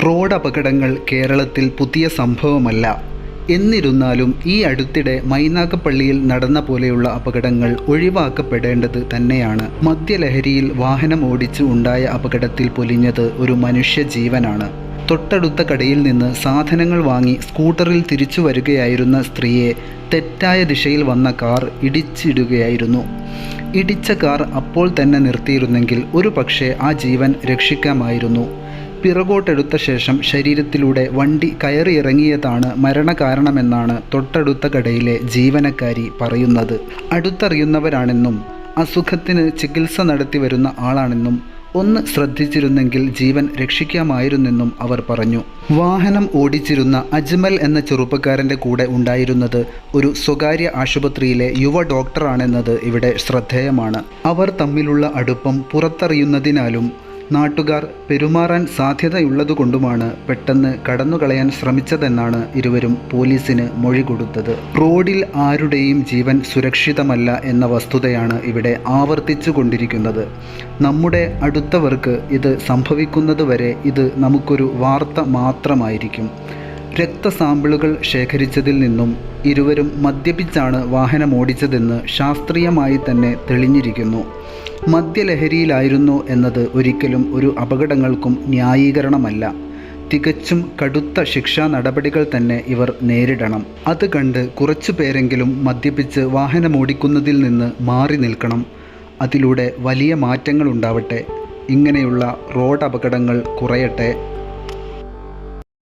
Road അപകടങ്ങൾ കേരളത്തിൽ പുതിയ സംഭവമല്ല. എന്നിരുന്നാലും ഈ അടുത്തിടെ മൈനാഗപ്പള്ളിയിൽ നടന്ന പോലെയുള്ള അപകടങ്ങൾ ഒഴിവാക്കപ്പെടേണ്ടത് തന്നെയാണ്. മദ്യലഹരിയിൽ വാഹനം ഓടിച്ച് ഉണ്ടായ അപകടത്തിൽ പൊലിഞ്ഞത് ഒരു മനുഷ്യജീവനാണ്. തൊട്ടടുത്ത കടയിൽ നിന്ന് സാധനങ്ങൾ വാങ്ങി സ്കൂട്ടറിൽ തിരിച്ചു വരികയായിരുന്ന സ്ത്രീയെ തെറ്റായ ദിശയിൽ വന്ന കാർ ഇടിച്ചിടുകയായിരുന്നു. ഇടിച്ച കാർ അപ്പോൾ തന്നെ നിർത്തിയിരുന്നെങ്കിൽ ഒരു പക്ഷേ ആ ജീവൻ രക്ഷിക്കാമായിരുന്നു. പിറകോട്ടെടുത്ത ശേഷം ശരീരത്തിലൂടെ വണ്ടി കയറിയിറങ്ങിയതാണ് മരണകാരണമെന്നാണ് തൊട്ടടുത്ത കടയിലെ ജീവനക്കാരി പറയുന്നത്. അടുത്തറിയുന്നവരാണെന്നും അസുഖത്തിന് ചികിത്സ നടത്തി വരുന്ന ആളാണെന്നും ഒന്ന് ശ്രദ്ധിച്ചിരുന്നെങ്കിൽ ജീവൻ രക്ഷിക്കാമായിരുന്നെന്നും അവർ പറഞ്ഞു. വാഹനം ഓടിച്ചിരുന്ന അജ്മൽ എന്ന ചെറുപ്പക്കാരൻ്റെ കൂടെ ഉണ്ടായിരുന്നത് ഒരു സ്വകാര്യ ആശുപത്രിയിലെ യുവ ഡോക്ടറാണെന്നത് ഇവിടെ ശ്രദ്ധേയമാണ്. അവർ തമ്മിലുള്ള അടുപ്പം പുറത്തറിയുന്നതിനാലും നാട്ടുകാർ പെരുമാറാൻ സാധ്യതയുള്ളതുകൊണ്ടുമാണ് പെട്ടെന്ന് കടന്നുകളയാൻ ശ്രമിച്ചതെന്നാണ് ഇരുവരും പോലീസിന് മൊഴി കൊടുത്തത്. റോഡിൽ ആരുടെയും ജീവൻ സുരക്ഷിതമല്ല എന്ന വസ്തുതയാണ് ഇവിടെ ആവർത്തിച്ചു കൊണ്ടിരിക്കുന്നത്. നമ്മുടെ അടുത്തവർക്ക് ഇത് സംഭവിക്കുന്നതുവരെ ഇത് നമുക്കൊരു വാർത്ത മാത്രമായിരിക്കും. രക്തസാമ്പിളുകൾ ശേഖരിച്ചതിൽ നിന്നും ഇരുവരും മദ്യപിച്ചാണ് വാഹനമോടിച്ചതെന്ന് ശാസ്ത്രീയമായി തന്നെ തെളിഞ്ഞിരിക്കുന്നു. മദ്യലഹരിയിലായിരുന്നു എന്നത് ഒരിക്കലും ഒരു അപകടങ്ങൾക്കും ന്യായീകരണമല്ല. തികച്ചും കടുത്ത ശിക്ഷാ നടപടികൾ തന്നെ ഇവർ നേരിടണം. അത് കണ്ട് കുറച്ചു പേരെങ്കിലും മദ്യപിച്ച് വാഹനമോടിക്കുന്നതിൽ നിന്ന് മാറി നിൽക്കണം. അതിലൂടെ വലിയ മാറ്റങ്ങൾ ഉണ്ടാവട്ടെ. ഇങ്ങനെയുള്ള റോഡ് അപകടങ്ങൾ കുറയട്ടെ.